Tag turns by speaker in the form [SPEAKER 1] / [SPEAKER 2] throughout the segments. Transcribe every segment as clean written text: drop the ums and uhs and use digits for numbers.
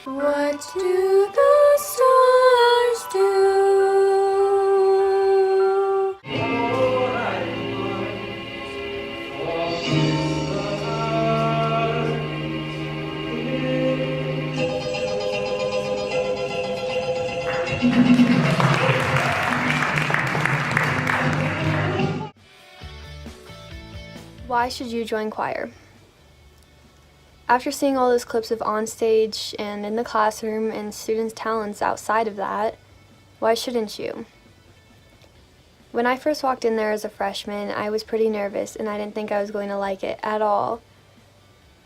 [SPEAKER 1] What do the stars do? Why should you join choir? After seeing all those clips of on stage and in the classroom and students' talents outside of that, why shouldn't you? When I first walked in there as a freshman, I was pretty nervous and I didn't think I was going to like it at all,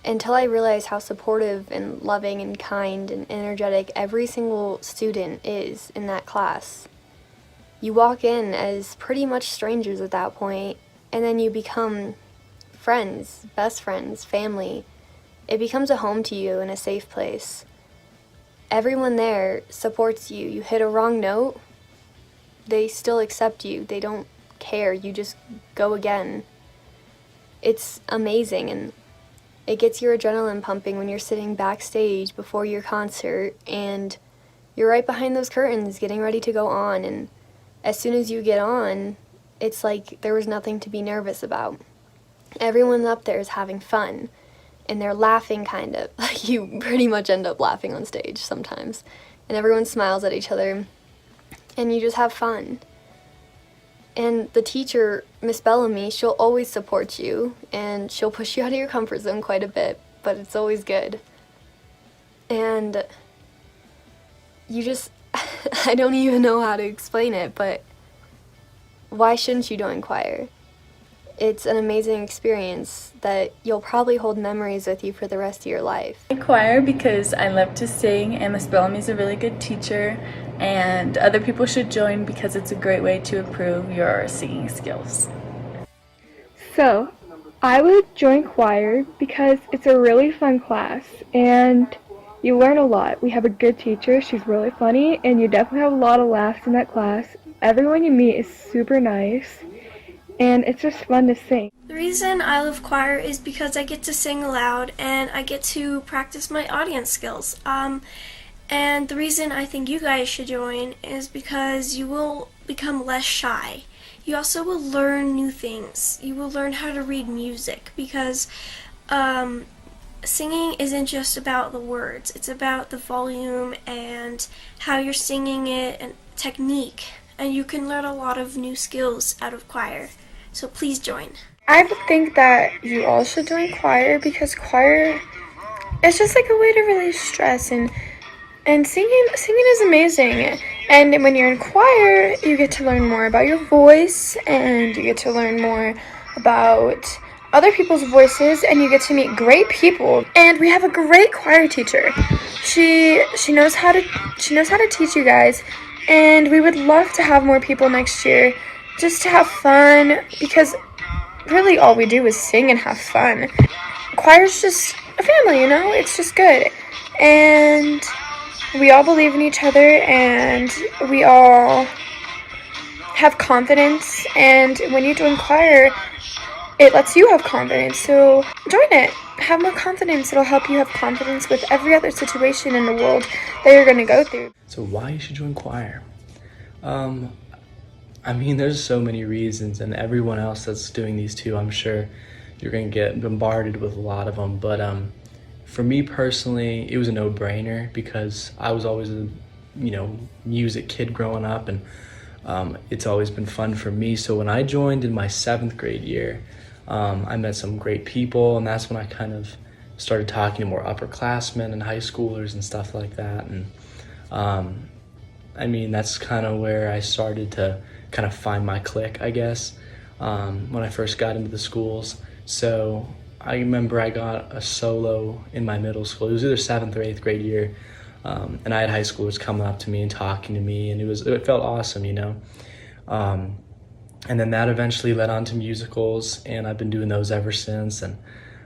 [SPEAKER 1] until I realized how supportive and loving and kind and energetic every single student is in that class. You walk in as pretty much strangers at that point, and then you become friends, best friends, family. It becomes a home to you and a safe place. Everyone there supports you. You hit a wrong note, they still accept you. They don't care. You just go again. It's amazing, and it gets your adrenaline pumping when you're sitting backstage before your concert and you're right behind those curtains getting ready to go on, and as soon as you get on, it's like there was nothing to be nervous about. Everyone up there is having fun, and they're laughing kind of. Like, you pretty much end up laughing on stage sometimes. And everyone smiles at each other, and you just have fun. And the teacher, Miss Bellamy, she'll always support you, and she'll push you out of your comfort zone quite a bit, but it's always good. And you just, I don't even know how to explain it, but why shouldn't you join choir? It's an amazing experience that you'll probably hold memories with you for the rest of your life.
[SPEAKER 2] I choir because I love to sing, and Miss Bellamy's a really good teacher, and other people should join because it's a great way to improve your singing skills.
[SPEAKER 3] So, I would join choir because it's a really fun class and you learn a lot. We have a good teacher, she's really funny, and you definitely have a lot of laughs in that class. Everyone you meet is super nice, and it's just fun to sing.
[SPEAKER 4] The reason I love choir is because I get to sing aloud and I get to practice my audience skills. And the reason I think you guys should join is because you will become less shy. You also will learn new things. You will learn how to read music because singing isn't just about the words. It's about the volume and how you're singing it and technique. And you can learn a lot of new skills out of choir. So please join.
[SPEAKER 5] I would think that you all should join choir because choir is just like a way to release stress, and singing is amazing. And when you're in choir, you get to learn more about your voice, and you get to learn more about other people's voices, and you get to meet great people. And we have a great choir teacher. She knows how to teach you guys, and we would love to have more people next year just to have fun, because really all we do is sing and have fun. Choir's just a family, you know? It's just good. And we all believe in each other, and we all have confidence, and when you join choir, it lets you have confidence. So join it. Have more confidence. It'll help you have confidence with every other situation in the world that you're going to go through.
[SPEAKER 6] So why you should join choir? I mean, there's so many reasons, and everyone else that's doing these too, I'm sure you're gonna get bombarded with a lot of them. But for me personally, it was a no-brainer because I was always a music kid growing up, and it's always been fun for me. So when I joined in my 7th grade year, I met some great people, and that's when I kind of started talking to more upperclassmen and high schoolers and stuff like that. And I mean, that's kind of where I started to kind of find my clique, I guess, when I first got into the schools. So I remember I got a solo in my middle school. It was either 7th or 8th grade year, and I had high schoolers coming up to me and talking to me, and it felt awesome, you know. And then that eventually led on to musicals, and I've been doing those ever since. And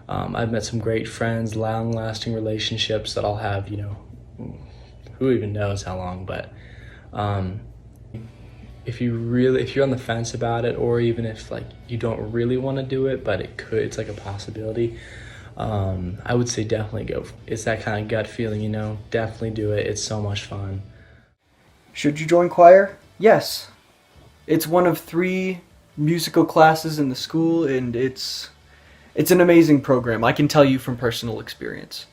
[SPEAKER 6] I've met some great friends, long-lasting relationships that I'll have, you know, who even knows how long. But if you're on the fence about it, or even if like you don't really want to do it, but it's like a possibility, I would say definitely go. It's that kind of gut feeling, you know, definitely do it. It's so much fun.
[SPEAKER 7] Should you join choir? Yes. It's one of 3 musical classes in the school, and it's an amazing program. I can tell you from personal experience.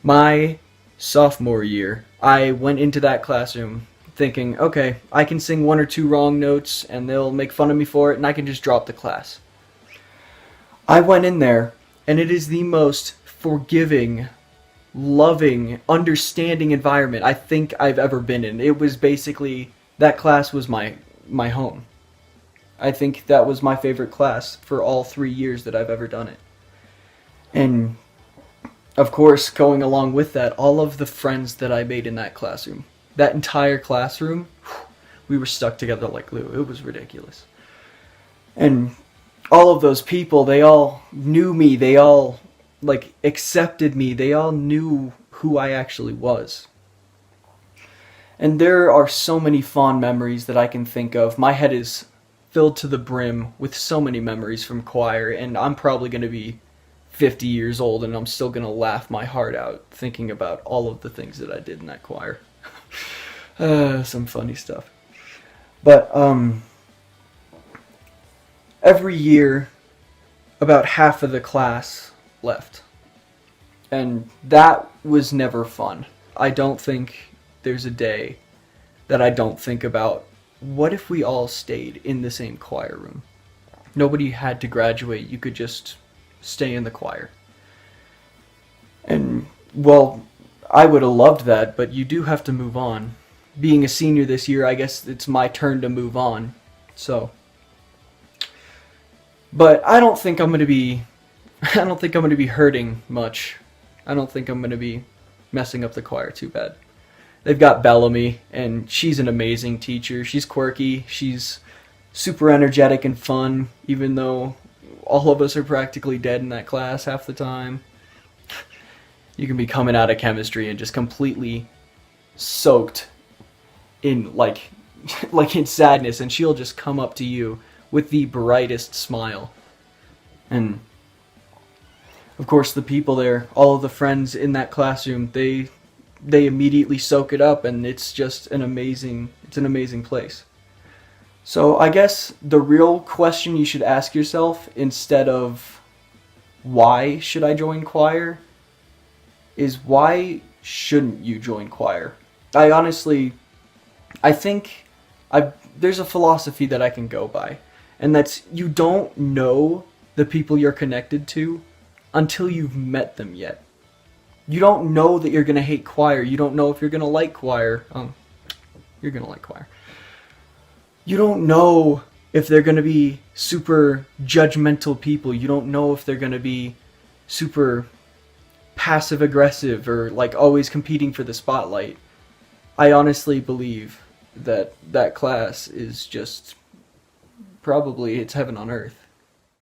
[SPEAKER 7] My sophomore year, I went into that classroom thinking, okay, I can sing 1 or 2 wrong notes and they'll make fun of me for it and I can just drop the class. I went in there and it is the most forgiving, loving, understanding environment I think I've ever been in. It was basically, that class was my home. I think that was my favorite class for all 3 years that I've ever done it. And of course, going along with that, all of the friends that I made in that classroom. That entire classroom, we were stuck together like glue. It was ridiculous. And all of those people, they all knew me. They all, like, accepted me. They all knew who I actually was. And there are so many fond memories that I can think of. My head is filled to the brim with so many memories from choir, and I'm probably going to be 50 years old and I'm still going to laugh my heart out thinking about all of the things that I did in that choir. Some funny stuff. But every year about half of the class left. And that was never fun. I don't think there's a day that I don't think about, what if we all stayed in the same choir room? Nobody had to graduate. You could just stay in the choir. And, well, I would have loved that, but you do have to move on. Being a senior this year, I guess it's my turn to move on. So, but I don't think I'm going to be hurting much. I don't think I'm going to be messing up the choir too bad. They've got Bellamy, and she's an amazing teacher. She's quirky. She's super energetic and fun, even though all of us are practically dead in that class half the time. You can be coming out of chemistry and just completely soaked in like in sadness, and she'll just come up to you with the brightest smile. And of course the people there, all of the friends in that classroom, they immediately soak it up, and it's just an amazing place. So I guess the real question you should ask yourself, instead of why should I join choir, is why shouldn't you join choir? I think there's a philosophy that I can go by, and that's, you don't know the people you're connected to until you've met them yet. You don't know that you're going to hate choir. You don't know if you're going to like choir. You're going to like choir. You don't know if they're going to be super judgmental people. You don't know if they're going to be super passive aggressive or like always competing for the spotlight. I honestly believe that class is just probably, it's heaven on earth.